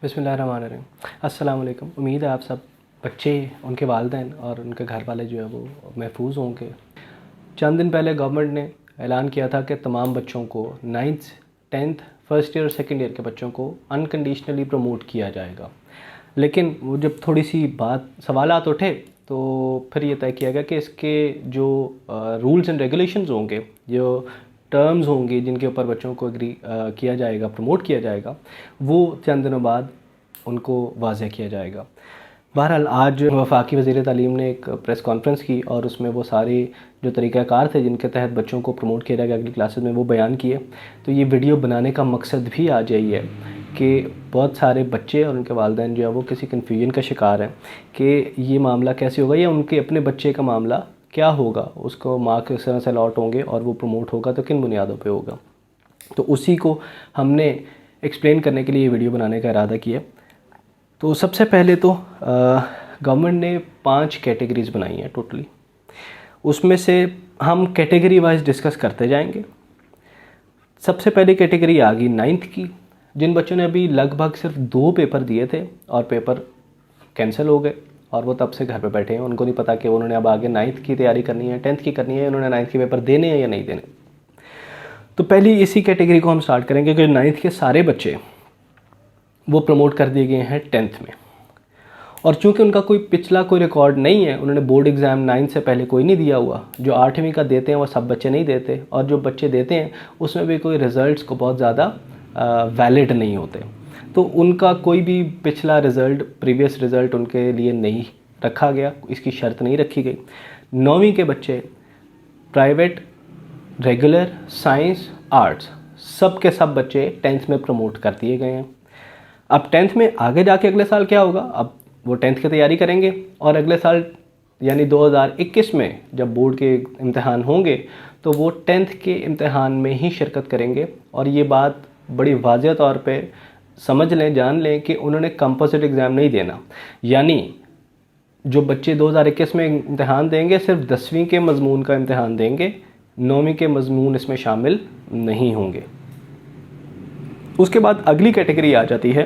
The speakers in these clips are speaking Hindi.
बिस्मिल्लाहिर्रहमानिर्रहीम। अस्सलाम वालेकुम। उम्मीद है आप सब बच्चे, उनके वालिदैन और उनके घर वाले जो है वो महफूज होंगे। चंद दिन पहले गवर्नमेंट ने ऐलान किया था कि तमाम बच्चों को 9th 10th फर्स्ट ईयर और सेकेंड ईयर के बच्चों को अनकंडीशनली प्रमोट किया जाएगा। लेकिन वो जब थोड़ी सी सवालात उठे तो फिर ये तय किया गया कि इसके जो रूल्स एंड रेगुलेशंस होंगे, जो टर्म्स होंगे जिनके ऊपर बच्चों को एग्री किया जाएगा, प्रमोट किया जाएगा, वो चंद दिनों बाद उनको वाज़ह किया जाएगा। बहरहाल आज वफाकी वज़ीर तालीम ने एक प्रेस कॉन्फ्रेंस की और उसमें वो सारे जो तरीक़ाकार थे जिनके तहत बच्चों को प्रमोट किया जाएगा अगली क्लासेस में, वो बयान किए। तो ये वीडियो बनाने का मकसद भी आज यही है कि बहुत सारे बच्चे और उनके वालिदैन जो है वो किसी कन्फ्यूजन का शिकार हैं कि ये मामला कैसे होगा या उनके अपने बच्चे का मामला क्या होगा, उसको मार्क्स किस तरह से अलॉट होंगे और वो प्रमोट होगा तो किन बुनियादों पे होगा। तो उसी को हमने एक्सप्लेन करने के लिए ये वीडियो बनाने का इरादा किया। तो सबसे पहले तो गवर्नमेंट ने 5 कैटेगरीज़ बनाई हैं टोटली। उसमें से हम कैटेगरी वाइज डिस्कस करते जाएंगे। सबसे पहली कैटेगरी आ गई 9th की, जिन बच्चों ने अभी लगभग सिर्फ 2 पेपर दिए थे और पेपर कैंसिल हो गए और वो तब से घर पे बैठे हैं। उनको नहीं पता कि उन्होंने अब आगे 9th की तैयारी करनी है, 10th की करनी है, उन्होंने 9th के पेपर देने हैं या नहीं देने। तो पहली इसी कैटेगरी को हम स्टार्ट करेंगे कि 9th के सारे बच्चे वो प्रमोट कर दिए गए हैं 10th में। और चूंकि उनका कोई पिछला कोई रिकॉर्ड नहीं है, उन्होंने बोर्ड एग्ज़ाम 9th से पहले कोई नहीं दिया हुआ, जो 8वीं का देते हैं वो सब बच्चे नहीं देते, और जो बच्चे देते हैं उसमें भी कोई रिज़ल्ट्स को बहुत ज़्यादा वैलिड नहीं होते, तो उनका कोई भी पिछला रिज़ल्ट, प्रीवियस रिज़ल्ट उनके लिए नहीं रखा गया, इसकी शर्त नहीं रखी गई। 9वीं के बच्चे प्राइवेट, रेगुलर, साइंस, आर्ट्स, सब के सब बच्चे 10th में प्रमोट कर दिए गए हैं। अब 10th में आगे जाके अगले साल क्या होगा, अब वो 10th की तैयारी करेंगे और अगले साल यानी 2021 में जब बोर्ड के इम्तिहान होंगे तो वो 10th के इम्तिहान में ही शिरकत करेंगे। और ये बात बड़ी वाज़ेह तौर पे समझ लें, जान लें कि उन्होंने कंपोजिट एग्ज़ाम नहीं देना। यानी जो बच्चे 2021 में इम्तिहान देंगे सिर्फ 10वीं के मज़मून का इम्तिहान देंगे, 9वीं के मज़मून इसमें शामिल नहीं होंगे। उसके बाद अगली कैटेगरी आ जाती है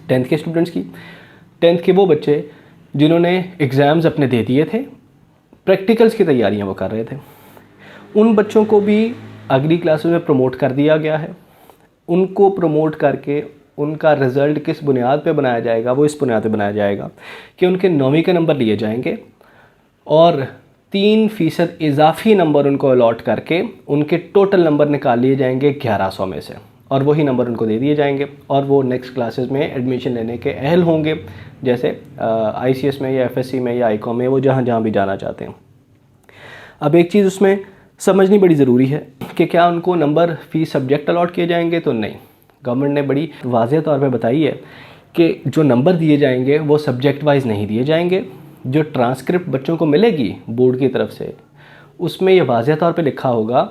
10th के स्टूडेंट्स की। 10th के वो बच्चे जिन्होंने एग्ज़ाम्स अपने दे दिए थे, प्रैक्टिकल्स की तैयारियां वो कर रहे थे, उन बच्चों को भी अगली क्लासेस में प्रमोट कर दिया गया है। उनको प्रमोट करके उनका रिज़ल्ट किस बुनियाद पे बनाया जाएगा, वो इस बुनियाद पे बनाया जाएगा कि उनके 9वीं के नंबर लिए जाएंगे और 3% इजाफी नंबर उनको अलॉट करके उनके टोटल नंबर निकाल लिए जाएंगे 1100 में से, और वही नंबर उनको दे दिए जाएंगे और वो नेक्स्ट क्लासेस में एडमिशन लेने के अहल होंगे, जैसे ICS में या FSC में या ICOM में, वो जहाँ भी जाना चाहते हैं। अब एक चीज़ उसमें समझनी बड़ी ज़रूरी है कि क्या उनको नंबर फ़ीस सब्जेक्ट अलॉट किए जाएंगे, तो नहीं। गवर्नमेंट ने बड़ी वाज़ेह तौर पे बताई है कि जो नंबर दिए जाएंगे वो सब्जेक्ट वाइज नहीं दिए जाएंगे। जो ट्रांसक्रिप्ट बच्चों को मिलेगी बोर्ड की तरफ से, उसमें ये वाज़ेह तौर पे लिखा होगा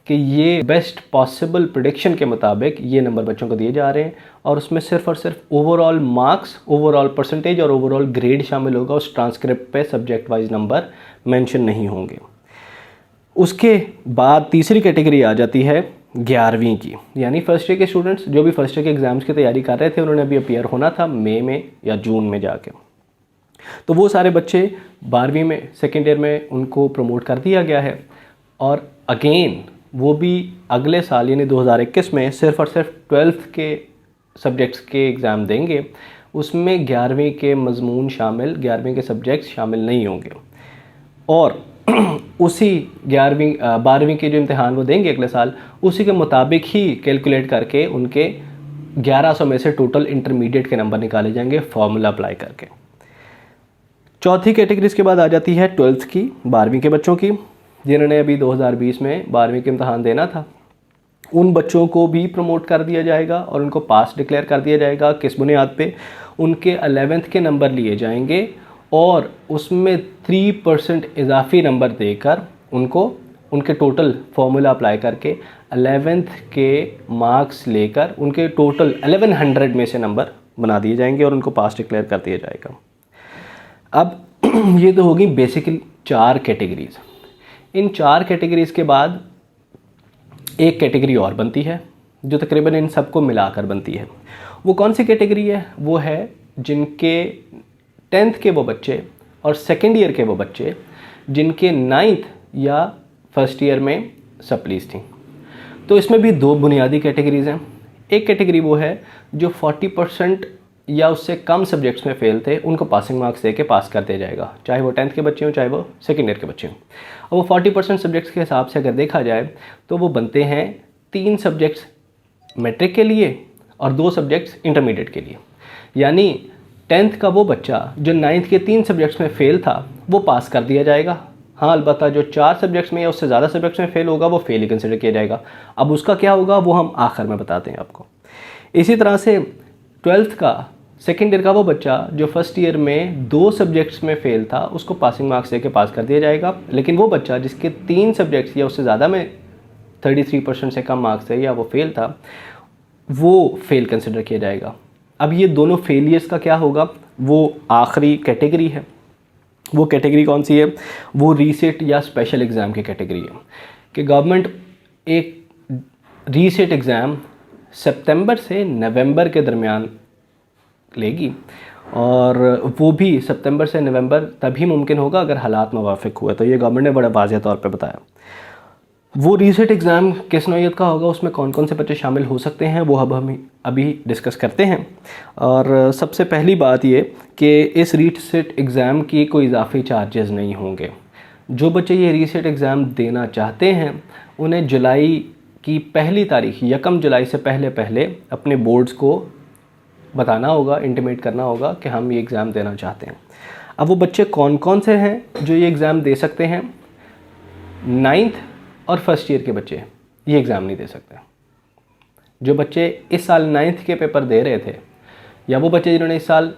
कि ये बेस्ट पॉसिबल प्रेडिक्शन के मुताबिक ये नंबर बच्चों को दिए जा रहे हैं, और उसमें सिर्फ और सिर्फ ओवरऑल मार्क्स, ओवरऑल परसेंटेज और ओवरऑल ग्रेड शामिल होगा। उस ट्रांसक्रिप्ट पे सब्जेक्ट वाइज नंबर मेंशन नहीं होंगे। उसके बाद तीसरी कैटेगरी आ जाती है 11वीं की, यानी फर्स्ट ईयर के स्टूडेंट्स जो भी फर्स्ट ईयर के एग्ज़ाम्स की तैयारी कर रहे थे, उन्होंने अभी अपीयर होना था मई में या जून में जाके। तो वो सारे बच्चे 12वीं में, सेकेंड ईयर में उनको प्रमोट कर दिया गया है, और अगेन वो भी अगले साल यानी 2021 में सिर्फ और सिर्फ 12th के सब्जेक्ट्स के एग्ज़ाम देंगे। उसमें 11वीं के मज़मून शामिल, 11वीं के सब्जेक्ट्स शामिल नहीं होंगे, और उसी 12वीं के जो इम्तिहान वो देंगे अगले साल, उसी के मुताबिक ही कैलकुलेट करके उनके 1100 में से टोटल इंटरमीडिएट के नंबर निकाले जाएंगे फार्मूला अप्लाई करके। चौथी कैटेगरी के बाद आ जाती है 12th की, 12वीं के बच्चों की, जिन्होंने अभी 2020 में 12वीं के इम्तिहान देना था। उन बच्चों को भी प्रमोट कर दिया जाएगा और उनको पास डिक्लेयर कर दिया जाएगा। किस बुनियाद पे? उनके 11th के नंबर लिए जाएंगे और उसमें 3% इजाफी नंबर देकर उनको उनके टोटल फार्मूला अप्लाई करके 11th के मार्क्स लेकर उनके टोटल 1100 में से नंबर बना दिए जाएंगे और उनको पास डिक्लेयर कर दिया जाएगा। अब ये तो होगी बेसिकली 4 कैटेगरीज़। इन 4 कैटेगरीज़ के बाद एक कैटेगरी और बनती है जो तकरीबन इन सबको मिलाकर बनती है, वो कौन सी कैटेगरी है? वो है जिनके 10th के वो बच्चे और सेकेंड ईयर के वो बच्चे जिनके 9th या फर्स्ट ईयर में सप्लीज थी। तो इसमें भी दो बुनियादी कैटेगरीज हैं। एक कैटेगरी वो है जो 40% या उससे कम सब्जेक्ट्स में फ़ेल थे, उनको पासिंग मार्क्स दे के पास कर दिया जाएगा, चाहे वो 10th के बच्चे हों चाहे वो सेकेंड ईयर के बच्चे हों। और वो 40% सब्जेक्ट्स के हिसाब से अगर देखा जाए तो वो बनते हैं 3 सब्जेक्ट्स मैट्रिक के लिए और 2 सब्जेक्ट्स इंटरमीडिएट के लिए। यानी 10th का वो बच्चा जो 9th के 3 सब्जेक्ट्स में फ़ेल था वो पास कर दिया जाएगा। हाँ, अलबत्ता जो 4 सब्जेक्ट्स में या उससे ज़्यादा सब्जेक्ट्स में फ़ेल होगा वो फेल ही कंसिडर किया जाएगा। अब उसका क्या होगा वो हम आखिर में बताते हैं आपको। इसी तरह से 12th का सेकेंड ईयर का वो बच्चा जो फर्स्ट ईयर में 2 सब्जेक्ट्स में फ़ेल था उसको पासिंग मार्क्स देके पास कर दिया जाएगा। लेकिन वो बच्चा जिसके 3 सब्जेक्ट्स या उससे ज़्यादा में 33% से कम मार्क्स थे या वो फ़ेल था वो फेल कंसिडर किया जाएगा। अब ये दोनों फेलियर्स का क्या होगा, वो आखिरी कैटेगरी है। वो कैटेगरी कौन सी है? वो रीसेट या स्पेशल एग्ज़ाम की कैटेगरी है कि गवर्नमेंट एक रीसेट एग्ज़ाम सितंबर से नवंबर के दरमियान लेगी और वो भी सितंबर से नवंबर तभी मुमकिन होगा अगर हालात मुवाफिक हुए। तो ये गवर्नमेंट ने बड़ा वाज़ेह तौर पे बताया। वो रीसेट एग्ज़ाम किस नौइयत का होगा, उसमें कौन कौन से बच्चे शामिल हो सकते हैं, वो अब हम अभी डिस्कस करते हैं। और सबसे पहली बात ये कि इस रीसेट एग्ज़ाम की कोई इजाफी चार्जेस नहीं होंगे। जो बच्चे ये रीसेट एग्ज़ाम देना चाहते हैं उन्हें जुलाई की पहली तारीख 1 जुलाई से पहले अपने बोर्ड्स को बताना होगा, इंटीमेट करना होगा कि हम ये एग्ज़ाम देना चाहते हैं। अब वो बच्चे कौन कौन से हैं जो ये एग्ज़ाम दे सकते हैं? 9th और फर्स्ट ईयर के बच्चे ये एग्ज़ाम नहीं दे सकते। जो बच्चे इस साल 9th के पेपर दे रहे थे या वो बच्चे जिन्होंने इस साल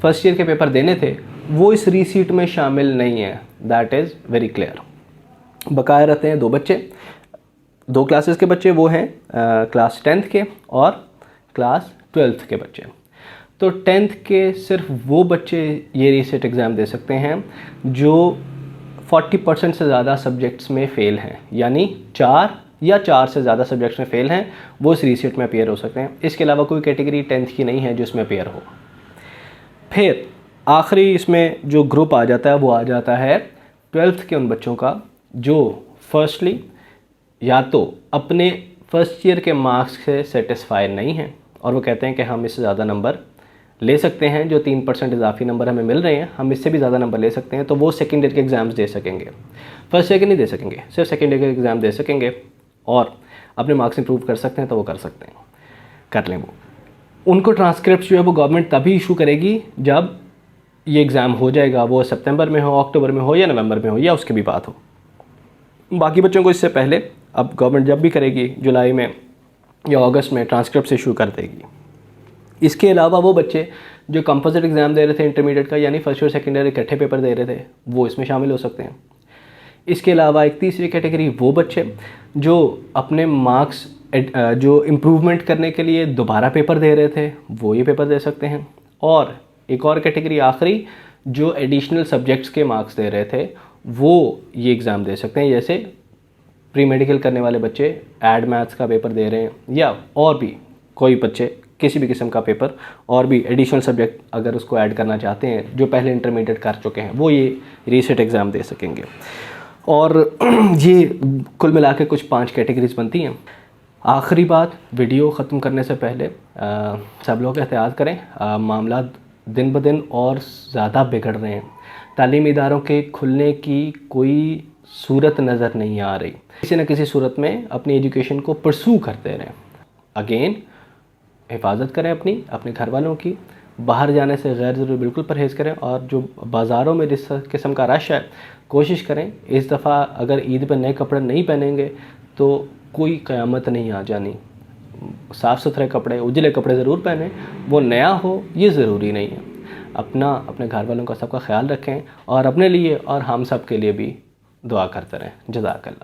फर्स्ट ईयर के पेपर देने थे वो इस रीसीट में शामिल नहीं है। That is very clear. बकाया रहते हैं 2 बच्चे, 2 क्लासेस के बच्चे, वो हैं क्लास 10th के और क्लास 12th के बच्चे। तो 10th के सिर्फ वो बच्चे ये रीसेट एग्ज़ाम दे सकते हैं जो 40% से ज़्यादा सब्जेक्ट्स में फ़ेल हैं, यानी 4 या 4 से ज़्यादा सब्जेक्ट्स में फ़ेल हैं, वो इस रीसेट में अपीयर हो सकते हैं। इसके अलावा कोई कैटेगरी 10th की नहीं है जो इसमें अपीयर हो। फिर आखिरी इसमें जो ग्रुप आ जाता है वो आ जाता है 12th के उन बच्चों का जो फर्स्टली या तो अपने फर्स्ट ईयर के मार्क्स से सेटिस्फाई नहीं हैं और वो कहते हैं कि हम इससे ज़्यादा नंबर ले सकते हैं, जो 3% इजाफी नंबर हमें मिल रहे हैं हम इससे भी ज़्यादा नंबर ले सकते हैं, तो वो सेकेंड ईयर के एग्ज़ाम्स दे सकेंगे। फर्स्ट ईयर के नहीं दे सकेंगे, सिर्फ सेकेंड ईयर के एग्ज़ाम दे सकेंगे और अपने मार्क्स इंप्रूव कर सकते हैं तो वो कर सकते हैं, कर लें। वो उनको ट्रांसक्रिप्ट जो है वो गवर्नमेंट तभी इशू करेगी जब ये एग्ज़ाम हो जाएगा, वो सितंबर में हो, अक्टूबर में हो या नवंबर में हो या उसकी भी बात हो। बाकी बच्चों को इससे पहले अब गवर्नमेंट जब भी करेगी जुलाई में या अगस्त में ट्रांसक्रिप्ट इशू कर देगी। इसके अलावा वो बच्चे जो कंपोजिट एग्ज़ाम दे रहे थे इंटरमीडिएट का, यानी फर्स्ट और सेकेंड ईयर इकट्ठे पेपर दे रहे थे, वो इसमें शामिल हो सकते हैं। इसके अलावा एक तीसरी कैटेगरी वो बच्चे जो अपने मार्क्स जो इम्प्रूवमेंट करने के लिए दोबारा पेपर दे रहे थे वो ये पेपर दे सकते हैं। और एक और कैटेगरी आखिरी जो एडिशनल सब्जेक्ट्स के मार्क्स दे रहे थे वो ये एग्ज़ाम दे सकते हैं। जैसे प्री मेडिकल करने वाले बच्चे एड मैथ्स का पेपर दे रहे हैं या और भी कोई बच्चे किसी भी किस्म का पेपर और भी एडिशनल सब्जेक्ट अगर उसको ऐड करना चाहते हैं जो पहले इंटरमीडिएट कर चुके हैं वो ये रीसेट एग्ज़ाम दे सकेंगे। और ये कुल मिला के कुछ 5 कैटेगरीज बनती हैं। आखिरी बात, वीडियो ख़त्म करने से पहले सब लोग एहतियात करें, मामला दिन ब दिन और ज़्यादा बिगड़ रहे हैं। तालीमी इदारों के खुलने की कोई सूरत नज़र नहीं आ रही। किसी न किसी सूरत में अपनी एजुकेशन को परसू करते रहें। अगेन हिफाजत करें अपने घर वालों की, बाहर जाने से गैर ज़रूरी बिल्कुल परहेज़ करें। और जो बाज़ारों में जिस किस्म का रश है कोशिश करें इस दफ़ा अगर ईद पर नए कपड़े नहीं पहनेंगे तो कोई क़यामत नहीं आ जानी। साफ़ सुथरे कपड़े, उजले कपड़े ज़रूर पहनें, वो नया हो ये ज़रूरी नहीं है। अपने घर वालों का सबका ख्याल रखें और अपने लिए और हम सब के लिए भी दुआ करते रहें। जज़ाकल्लाह।